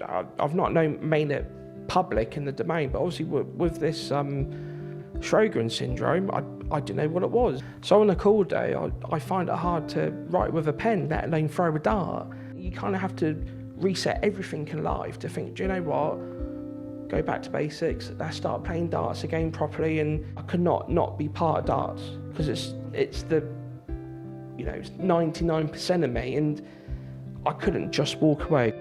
I've not made it public in the domain, but obviously with this Sjogren's syndrome, I didn't know what it was. So on a cool day, I find it hard to write with a pen, let alone throw a dart. You kind of have to reset everything in life to think, do you know what? Go back to basics, let's start playing darts again properly. And I could not be part of darts, because it's the, it's 99% of me, and I couldn't just walk away.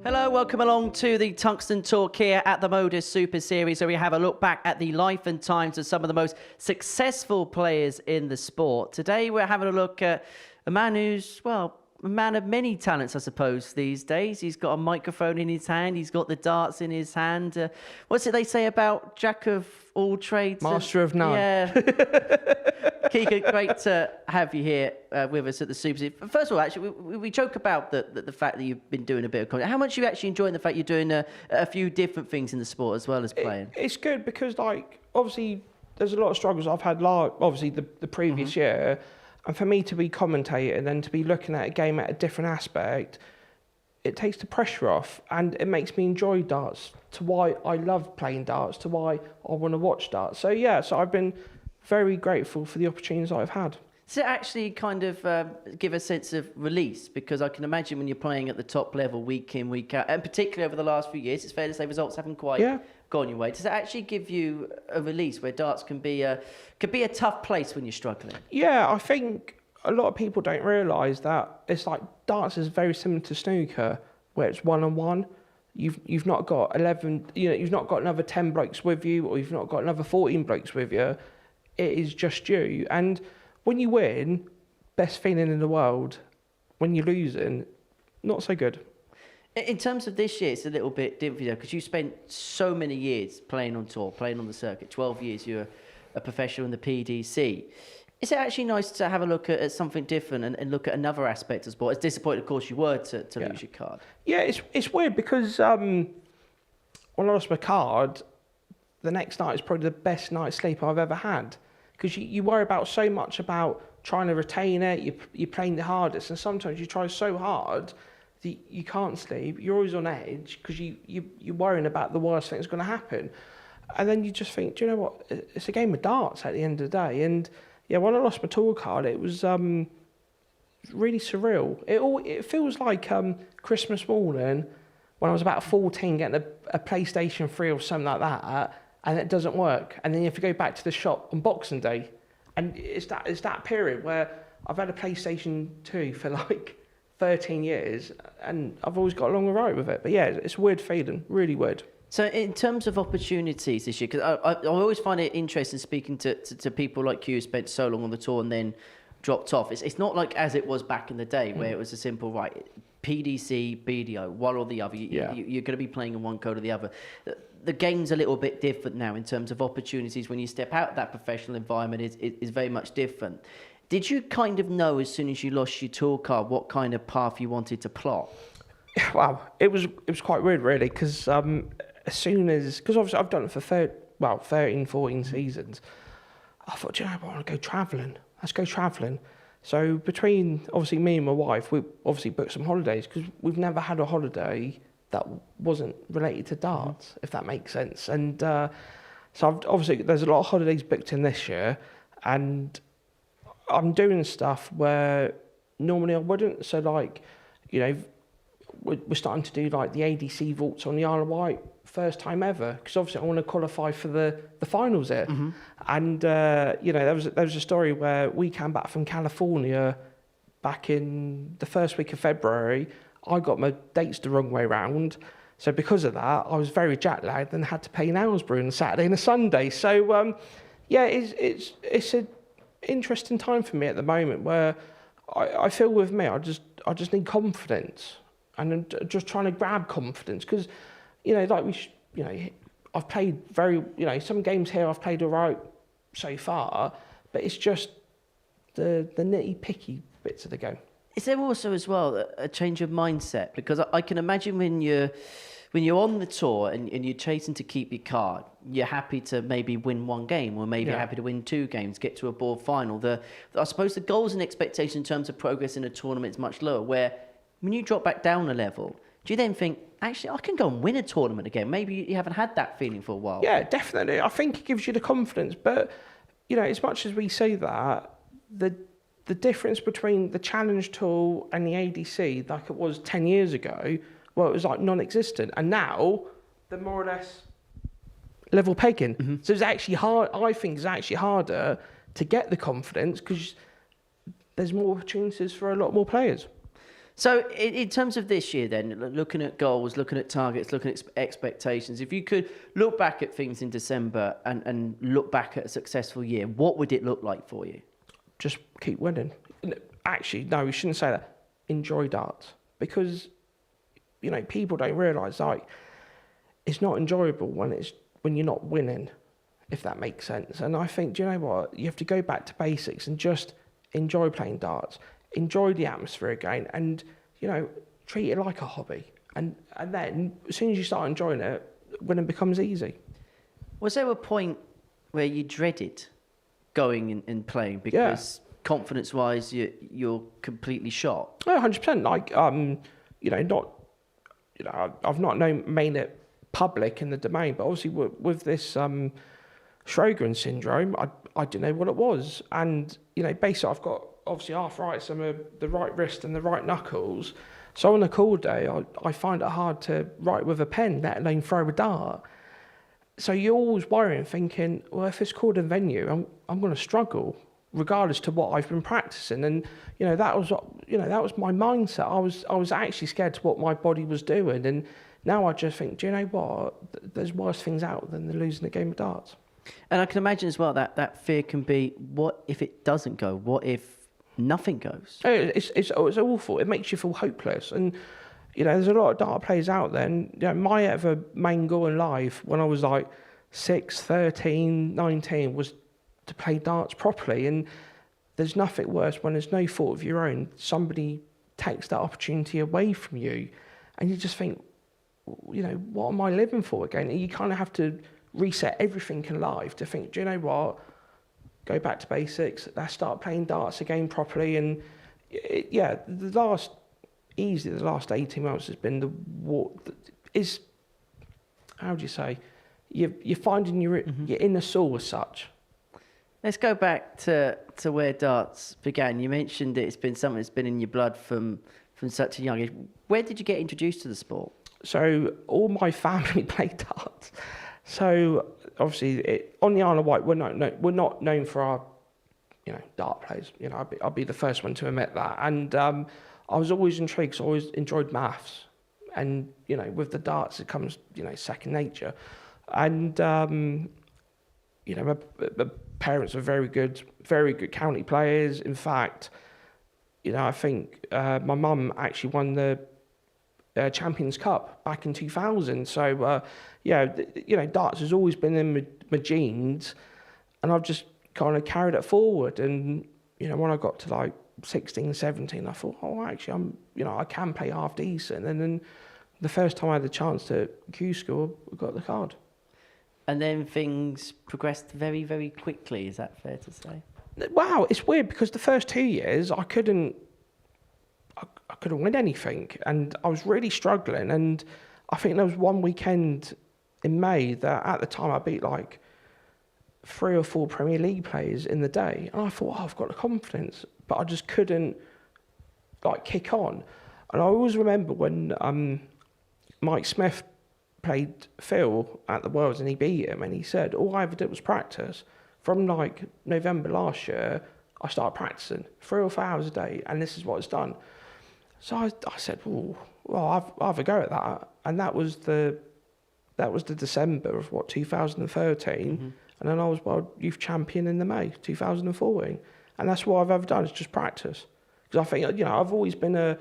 Hello, welcome along to the Tungsten Talk here at the MODUS Super Series, where we have a look back at the life and times of some of the most successful players in the sport. Today we're having a look at a man who's, well, a man of many talents, I suppose, these days. He's got a microphone in his hand, he's got the darts in his hand. What's it they say about jack of all trades? Master of none. Yeah. Keegan, great to have you here with us at the Super Series. First of all, actually, we joke about the fact that you've been doing a bit of comedy. How much are you actually enjoying the fact you're doing a few different things in the sport as well as playing? It's good because, obviously, there's a lot of struggles I've had, obviously, the previous year. And for me to be commentating and then to be looking at a game at a different aspect, it takes the pressure off, and it makes me enjoy darts, to why I love playing darts, to why I want to watch darts. So I've been very grateful for the opportunities I've had. Does it actually kind of give a sense of release? Because I can imagine when you're playing at the top level week in, week out, and particularly over the last few years, it's fair to say results haven't quite gone your way. Does it actually give you a release where darts can be a tough place when you're struggling? Yeah, I think a lot of people don't realise that it's like darts is very similar to snooker, where it's one-on-one. You've not got 11, you've not got another 10 blokes with you, or you've not got another 14 blokes with you. It is just you. And when you win, best feeling in the world. When you're losing, not so good. In terms of this year, it's a little bit different, because you spent so many years playing on tour, playing on the circuit. 12 years you're a professional in the PDC. Is it actually nice to have a look at something different and look at another aspect of sport? As disappointed, of course, you were to lose your card. Yeah, it's weird because when I lost my card, the next night is probably the best night's sleep I've ever had, because you worry about so much about trying to retain it. You're playing the hardest, and sometimes you try so hard that you can't sleep. You're always on edge because you're worrying about the worst thing that's going to happen, and then you just think, do you know what? It's a game of darts at the end of the day. And yeah, when I lost my tour card, it was really surreal. It feels like Christmas morning when I was about 14, getting a PlayStation 3 or something like that. And it doesn't work, and then you have to go back to the shop on Boxing Day, and it's that period where I've had a PlayStation 2 for like 13 years, and I've always got along right with it. But yeah, it's a weird feeling, really weird. So in terms of opportunities this year, because I always find it interesting speaking to people like you who spent so long on the tour and then dropped off. It's not like as it was back in the day where it was a simple, right, PDC, BDO, one or the other. You're going to be playing in one code or the other. The game's a little bit different now in terms of opportunities. When you step out of that professional environment, is very much different. Did you kind of know as soon as you lost your tour card what kind of path you wanted to plot? Wow, it was quite weird, really, because because obviously I've done it for 13, 14 seasons. I thought, I want to go travelling. Let's go travelling. So between obviously me and my wife, we obviously booked some holidays, because we've never had a holiday that wasn't related to darts, if that makes sense. And so obviously there's a lot of holidays booked in this year, and I'm doing stuff where normally I wouldn't. So we're starting to do like the ADC vaults on the Isle of Wight, first time ever, because obviously I want to qualify for the finals here. And there was a story where we came back from California back in the first week of February. I got my dates the wrong way round, so because of that, I was very jet lagged and had to play in Aylesbury on a Saturday and a Sunday. So it's an interesting time for me at the moment, where I feel with me, I just need confidence, and I'm just trying to grab confidence, because I've played some games here I've played all right so far, but it's just the nitty picky bits of the game. Is there also as well a change of mindset? Because I can imagine when you're when you're on the tour and you're chasing to keep your card, you're happy to maybe win one game, or maybe you're happy to win 2 games, get to a board final. I suppose the goals and expectation in terms of progress in a tournament is much lower, where when you drop back down a level, do you then think, actually, I can go and win a tournament again? Maybe you haven't had that feeling for a while. Yeah, definitely. I think it gives you the confidence. But, as much as we say that, the difference between the Challenge Tour and the ADC, like it was 10 years ago, well, it was like non-existent. And now, they're more or less level pegging. Mm-hmm. So it's actually hard. I think it's actually harder to get the confidence because there's more opportunities for a lot more players. So in terms of this year then, looking at goals, looking at targets, looking at expectations, if you could look back at things in December and look back at a successful year, what would it look like for you? Just keep winning. Actually, no, we shouldn't say that. Enjoy darts. Because, people don't realise, like, it's not enjoyable when you're not winning, if that makes sense. And I think, do you know what? You have to go back to basics and just enjoy playing darts, enjoy the atmosphere again, and, treat it like a hobby. And then, as soon as you start enjoying it, winning becomes easy. Was there a point where you dreaded going and playing because confidence-wise you're completely shot? Oh, 100%. Like, I've not made it public in the domain, but obviously with this Sjogren's syndrome, I didn't know what it was. And, basically I've got obviously arthritis on the right wrist and the right knuckles. So on a cool day, I find it hard to write with a pen, let alone throw a dart. So you're always worrying, thinking, well, if it's called a venue, I'm going to struggle, regardless to what I've been practicing. And that was my mindset. I was actually scared to what my body was doing, and now I just think, do you know what? There's worse things out than losing a game of darts. And I can imagine as well that fear can be, what if it doesn't go? What if nothing goes? It's awful. It makes you feel hopeless. And there's a lot of dart players out there. And my ever main goal in life when I was like 6, 13, 19 was to play darts properly. And there's nothing worse when there's no fault of your own. Somebody takes that opportunity away from you, and you just think, what am I living for again? And you kind of have to reset everything in life to think, do you know what? Go back to basics. Let's start playing darts again properly. And the last 18 months has been how do you say? You're finding your inner soul as such. Let's go back to where darts began. You mentioned it's been something that's been in your blood from such a young age. Where did you get introduced to the sport? So all my family played darts. So obviously on the Isle of Wight, we're not known for our dart plays. I'll be the first one to admit that. And I was always intrigued. So I always enjoyed maths, and with the darts it comes second nature. And my parents were very good county players. In fact, I think my mum actually won the Champions Cup back in 2000. So darts has always been in my genes, and I've just kind of carried it forward. And when I got to like 16, 17, I thought, actually I can play half decent. And then the first time I had the chance to Q school, I got the card. And then things progressed very, very quickly. Is that fair to say? Wow, it's weird because the first 2 years I couldn't win anything, and I was really struggling. And I think there was one weekend in May that at the time I beat like 3 or 4 Premier League players in the day, and I thought, I've got the confidence, but I just couldn't kick on. And I always remember when Mike Smith played Phil at the Worlds and he beat him, and he said all I ever did was practice. From like November last year, I started practicing 3 or 4 hours a day, and this is what it's done. So I said, well, I'll have a go at that. And that was the December of 2013. Mm-hmm. And then I was world youth champion in the May 2014. And that's what I've ever done, is just practice. Because I think, I've always been a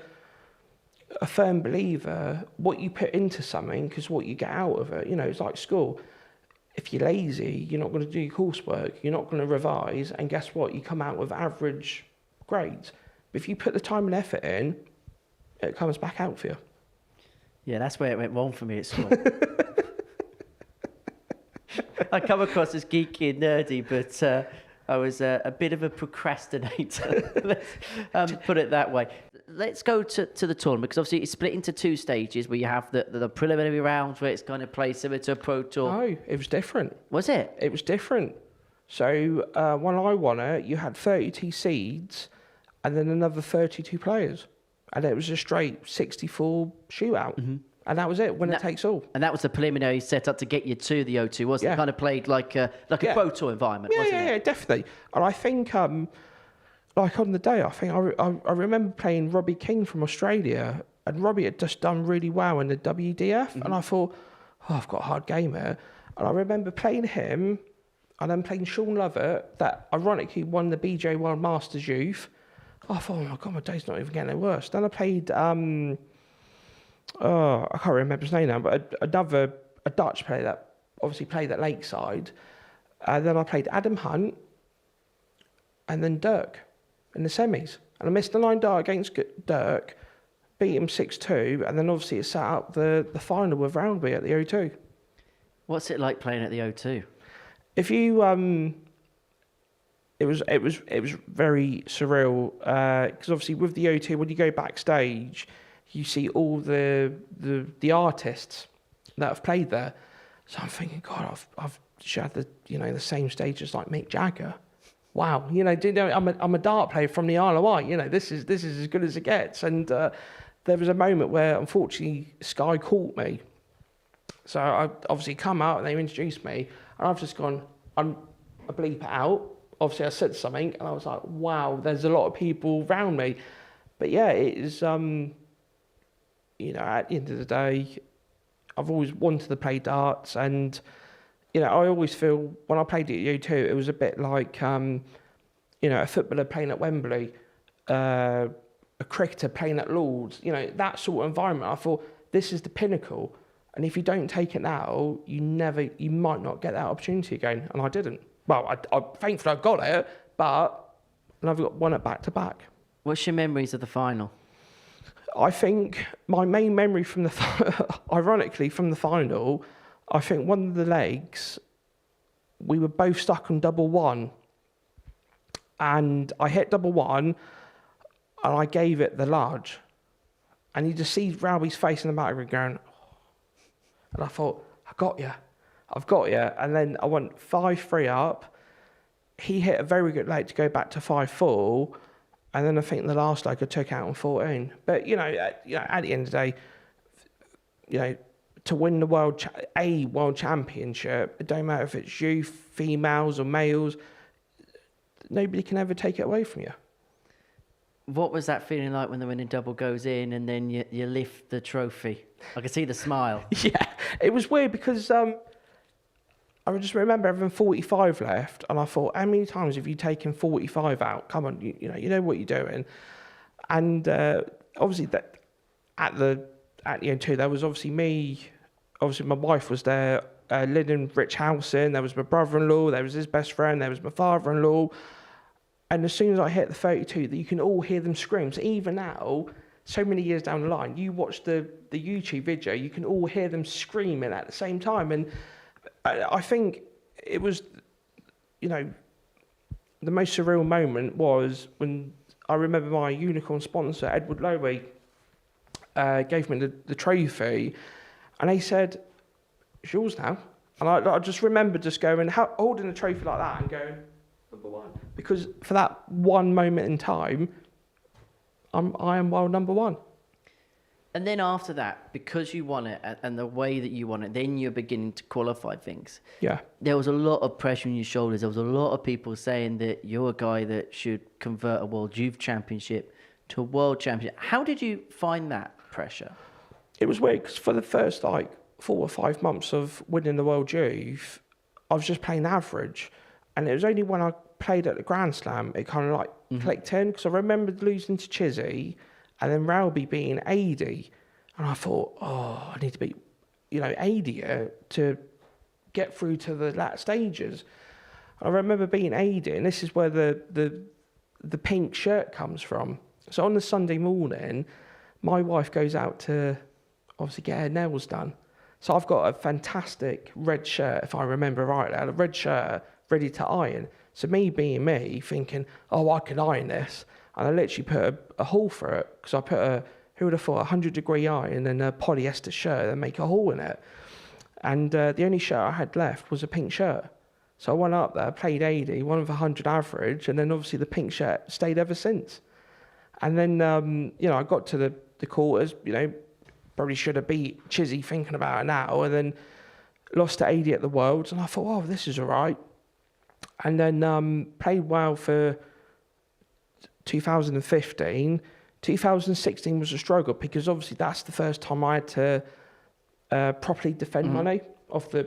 firm believer, what you put into something is what you get out of it. It's like school. If you're lazy, you're not going to do your coursework, you're not going to revise, and guess what? You come out with average grades. But if you put the time and effort in, it comes back out for you. Yeah, that's where it went wrong for me at school. I come across as geeky and nerdy, but I was a bit of a procrastinator. Let's put it that way. Let's go to the tournament, because obviously it's split into two stages where you have the preliminary rounds where it's kind of played similar to a Pro Tour. No, it was different. Was it? It was different. So when I won it, you had 32 seeds and then another 32 players. And it was a straight 64 shootout. Mm-hmm. And that was it, winner takes all. And that was the preliminary setup to get you to the O2, wasn't it? Yeah. Kind of played like a Pro Tour environment, wasn't it? Yeah, definitely. And I think, like on the day, I think I remember playing Robbie King from Australia, and Robbie had just done really well in the WDF, mm-hmm. and I thought, oh, I've got a hard game here. And I remember playing him, and then playing Sean Lovett, that ironically won the BJ World Masters Youth. I thought, oh my God, my day's not even getting any worse. Then I played, I can't remember his name now, but a Dutch player that obviously played at Lakeside. Then I played Adam Hunt, and then Dirk in the semis. And I missed the 9 dart against Dirk, beat him 6-2, and then obviously it set up the final with Roundby at the O2. What's it like playing at the O2? If you it was very surreal, because obviously with the O2, when you go backstage, you see all the artists that have played there. So I'm thinking, God, I've shared the same stage as like Mick Jagger. Wow, I'm a dart player from the Isle of Wight. This is as good as it gets. And there was a moment where unfortunately Sky caught me. So I obviously come out and they introduced me, and I've just gone, I bleep it out. Obviously I said something, and I was like, wow, there's a lot of people around me. But yeah, it is, at the end of the day, I've always wanted to play darts, and, I always feel when I played at U2, it was a bit like, a footballer playing at Wembley, a cricketer playing at Lord's, that sort of environment. I thought, this is the pinnacle. And if you don't take it now, you might not get that opportunity again. And I didn't. Well, I thankfully I got it, but I've won it back to back. What's your memories of the final? I think my main memory from ironically from the final, I think one of the legs, we were both stuck on double one, and I hit double one, and I gave it the large, and you just see Rowby's face in the background going, and I thought, I've got you. And then I went 5-3 up. He hit a very good leg to go back to 5-4. And then I think the last leg I took out on 14. But, at the end of the day, to win the world championship, it don't matter if it's youth, females or males, nobody can ever take it away from you. What was that feeling like when the winning double goes in and then you lift the trophy? I could see the smile. Yeah, it was weird because I just remember having 45 left, and I thought, how many times have you taken 45 out? Come on, you know what you're doing. And obviously that at the O2, there was obviously me. Obviously my wife was there, Lyndon Richhausen. There was my brother-in-law. There was his best friend. There was my father-in-law. And as soon as I hit the 32, you can all hear them scream. So even now, so many years down the line, you watch the YouTube video, you can all hear them screaming at the same time. And I think it was, the most surreal moment was when I remember my unicorn sponsor, Edward Lowy, gave me the trophy, and he said, it's yours now. And I just remember just going, holding the trophy like that and going, number one. Because for that one moment in time, I am world number one. And then after that, because you won it and the way that you won it, then you're beginning to qualify things. Yeah. There was a lot of pressure on your shoulders. There was a lot of people saying that you're a guy that should convert a World Youth Championship to a World Championship. How did you find that pressure? It was weird because for the first 4 or 5 months of winning the World Youth, I was just playing average. And it was only when I played at the Grand Slam, it kind of clicked in, because I remembered losing to Chizzy and then Rowby beating 80. And I thought, I need to beat, 80 to get through to the latter stages. I remember beating 80, and this is where the pink shirt comes from. So on the Sunday morning, my wife goes out to, obviously get her nails done. So I've got a fantastic red shirt, if I remember rightly, a red shirt ready to iron. So me being me, thinking, oh, I can iron this. And I literally put a hole for it, because I put who would have thought, 100-degree iron and a polyester shirt and make a hole in it. And the only shirt I had left was a pink shirt. So I went up there, played 80, one of 100 average, and then obviously the pink shirt stayed ever since. And then, I got to the quarters, probably should have beat Chizzy thinking about it now, and then lost to 80 at the Worlds, and I thought, oh, this is all right. And then played well for 2015. 2016 was a struggle, because obviously that's the first time I had to properly defend money off the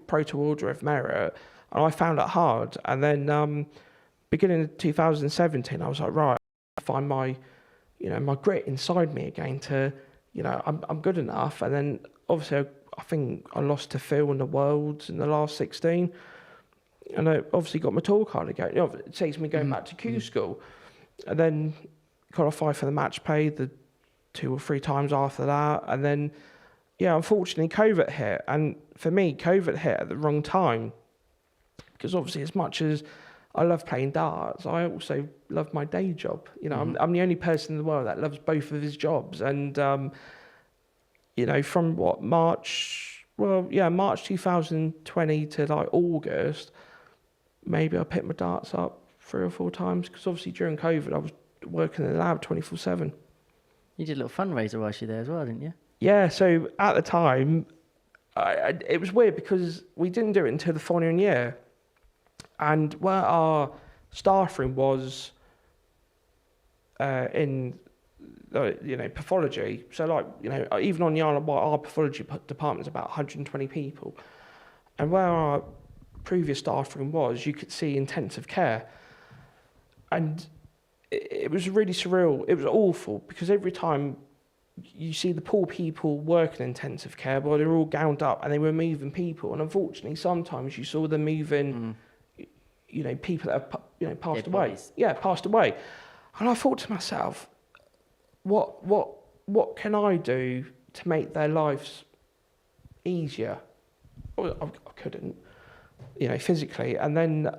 Pro Tour Order of Merit, and I found it hard. And then beginning of 2017, I was like, right, I find my grit inside me again to, I'm good enough. And then obviously I think I lost to Phil in the Worlds in the last 16, and I obviously got my tour card again. It takes me going back to Q school, and then qualified for the match play the 2 or 3 times after that, and then unfortunately COVID hit. And for me, COVID hit at the wrong time, because obviously as much as I love playing darts, I also love my day job. I'm the only person in the world that loves both of his jobs. And from March 2020 to like August, maybe I picked my darts up 3 or 4 times, because obviously during COVID I was working in the lab 24/7. You did a little fundraiser whilst you were there as well, didn't you? Yeah, so at the time, it was weird, because we didn't do it until the following year. And where our staff room was in, pathology, so even on the island, our pathology department is about 120 people. And where our previous staff room was, you could see intensive care. And it was really surreal. It was awful, because every time you see the poor people working in intensive care, well, they were all gowned up and they were moving people. And unfortunately, sometimes you saw them moving, people that have, passed away. Bodies. Yeah, passed away. And I thought to myself, what can I do to make their lives easier? Well, I couldn't, physically. And then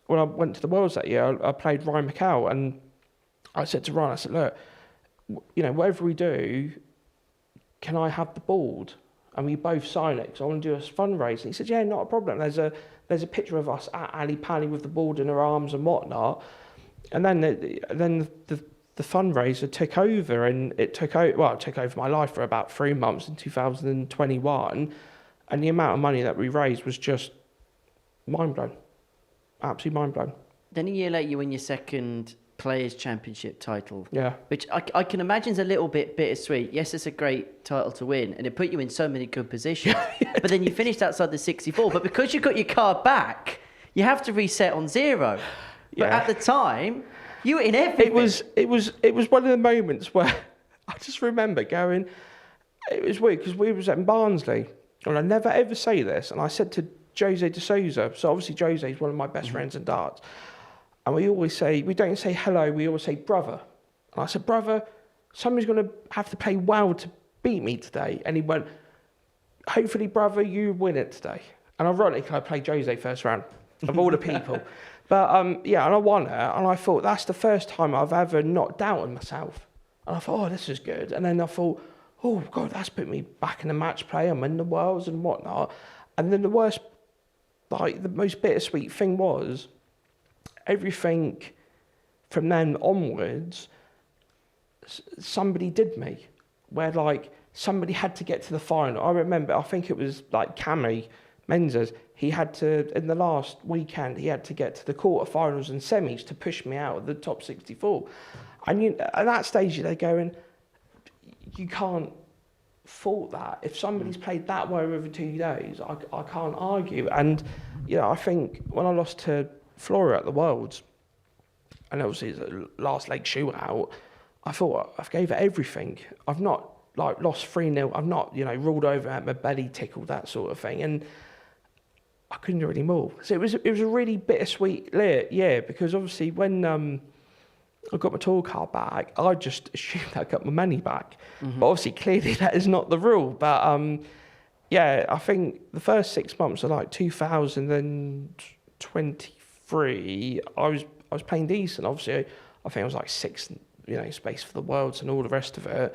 when I went to the Worlds that year, I played Ryan McCall, and I said to Ryan, I said, look, whatever we do, can I have the board? And we both sign it, because I want to do a fundraising. He said, yeah, not a problem. There's a picture of us at Ali Pally with the board in her arms and whatnot. And then the fundraiser took over, and it took over my life for about 3 months in 2021. And the amount of money that we raised was just mind-blown. Absolutely mind-blown. Then a year later, you win your second Players' Championship title. Yeah. Which I can imagine is a little bit bittersweet. Yes, it's a great title to win, and it put you in so many good positions. But then you finished outside the 64. But because you got your card back, you have to reset on 0. But at the time, you were in everything. It was one of the moments where I just remember going. It was weird, because we was at Barnsley, and I never ever say this. And I said to Jose de Souza, so obviously Jose is one of my best friends in darts, and we don't say hello, we always say brother. And I said, brother, somebody's going to have to play well to beat me today. And he went, hopefully, brother, you win it today. And ironically, I played Jose first round of all the people. But and I won it, and I thought, that's the first time I've ever not doubted myself. And I thought, oh, this is good. And then I thought, oh God, that's put me back in the match play. I'm in the Worlds and whatnot. And then the most bittersweet thing was, everything from then onwards, somebody did me, where somebody had to get to the final. I remember, I think it was Cami Menzies, he had to, in the last weekend, he had to get to the quarterfinals and semis to push me out of the top 64. And at that stage, they're going, you can't fault that. If somebody's played that way over 2 days, I can't argue. And I think when I lost to Flora at the Worlds, and obviously it's a last leg shootout, I thought, I've gave it everything. I've not lost 3-0. I've not rolled over, at my belly tickled, that sort of thing, and I couldn't do any more. So it was a really bittersweet year, because obviously when I got my tour card back, I just assumed I got my money back. But obviously, clearly that is not the rule. But yeah, I think the first 6 months of like 2023, I was playing decent. Obviously, I think I was like sixth, space for the Worlds and all the rest of it.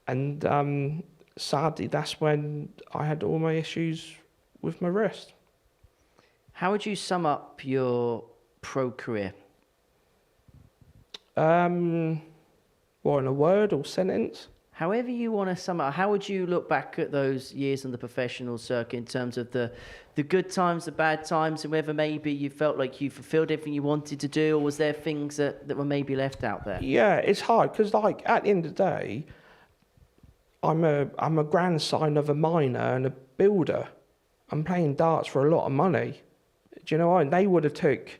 And sadly, that's when I had all my issues with my wrist. How would you sum up your pro career? In a word or sentence? However you want to sum up, how would you look back at those years on the professional circuit in terms of the good times, the bad times, and whether maybe you felt like you fulfilled everything you wanted to do, or was there things that were maybe left out there? Yeah, it's hard because, like, at the end of the day, I'm a grandson of a miner and a builder. I'm playing darts for a lot of money. Do you know what? They would have took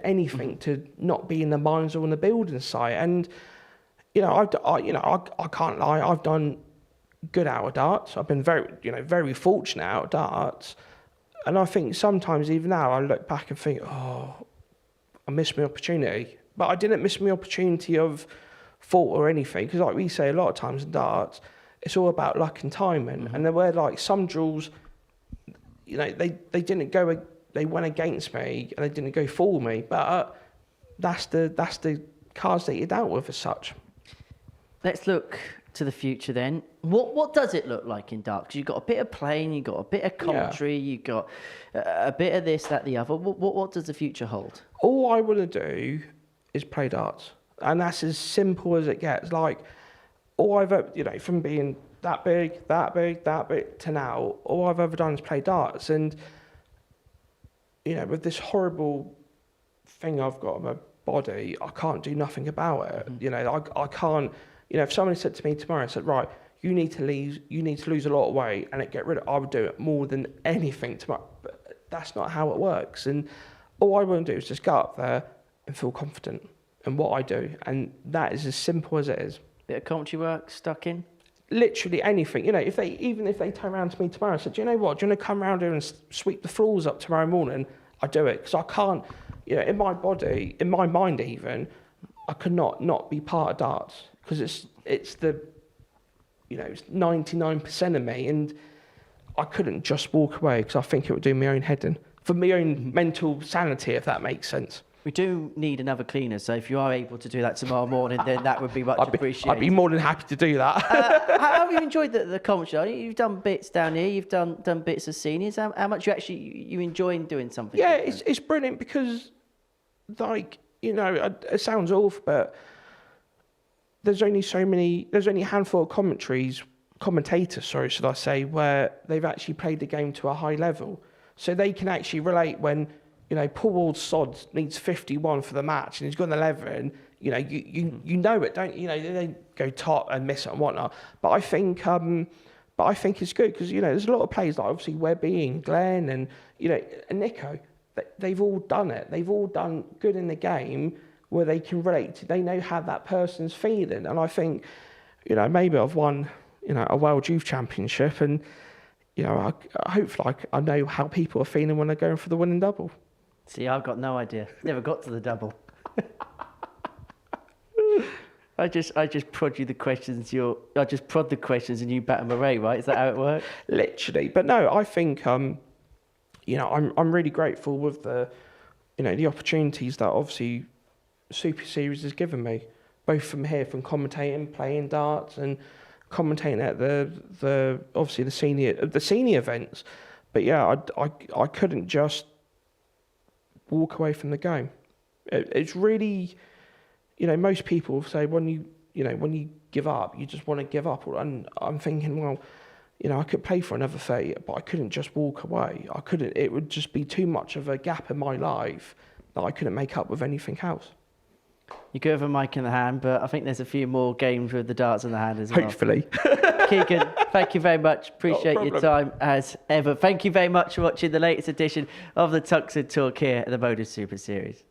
anything to not be in the mines or in the building site. And I can't lie. I've done good out of darts. I've been very fortunate out of darts. And I think sometimes even now I look back and think, oh, I missed my opportunity. But I didn't miss my opportunity of fault or anything, because like we say a lot of times in darts, it's all about luck and timing. And there were like some draws, they didn't go. They went against me and they didn't go for me. But that's the cards that you're dealt with as such. Let's look to the future then. What does it look like in darts? 'Cause you've got a bit of playing, you've got a bit of commentary, you've got a bit of this, that, the other. What does the future hold? All I want to do is play darts. And that's as simple as it gets. Like, all I've ever, from being that big to now, all I've ever done is play darts. And, with this horrible thing I've got on my body, I can't do nothing about it. I can't, if somebody said to me tomorrow, said, right, you need to lose a lot of weight and get rid of it, I would do it more than anything tomorrow. But that's not how it works. And all I want to do is just go up there and feel confident in what I do. And that is as simple as it is. Bit of commentary work stuck in? Literally anything. If they turn around to me tomorrow and said, do you know what, do you want to come around here and sweep the floors up tomorrow morning? I do it, because I can't, in my body, in my mind even, I could not be part of darts, because it's the, it's 99% of me, and I couldn't just walk away, because I think it would do my own head in, for my own mental sanity, if that makes sense. We do need another cleaner, so if you are able to do that tomorrow morning, then that would be much appreciated. I'd be more than happy to do that. How have you enjoyed the commentary? You've done bits down here, you've done bits of seniors. How much you enjoying doing something? Yeah, it's brilliant, because, it sounds awful, but there's only a handful of commentators, should I say, where they've actually played the game to a high level. So they can actually relate when, Paul Ward Sod needs 51 for the match and he's got an 11, you know it, don't you? They go top and miss it and whatnot. But I think it's good, because, there's a lot of players, like obviously Webby and Glenn and, and Nico, they've all done it. They've all done good in the game where they can relate to, they know how that person's feeling. And I think, maybe I've won, a World Youth Championship, and, hopefully I know how people are feeling when they're going for the winning double. See, I've got no idea. Never got to the double. I just prod you the questions. I just prod the questions and you bat them away, right? Is that how it works? Literally, but no, I think I'm really grateful with the opportunities that obviously Super Series has given me, both from commentating, playing darts, and commentating at the obviously the senior events. But yeah, I couldn't just walk away from the game. It's really, most people say when you give up, you just want to give up. And I'm thinking, well, I could play for another 30, but I couldn't just walk away. I couldn't. It would just be too much of a gap in my life that I couldn't make up with anything else. You could have a mic in the hand, but I think there's a few more games with the darts in the hand as well. Hopefully. Keegan, thank you very much. Appreciate your time as ever. Thank you very much for watching the latest edition of the Tuxedo Talk here at the MODUS Super Series.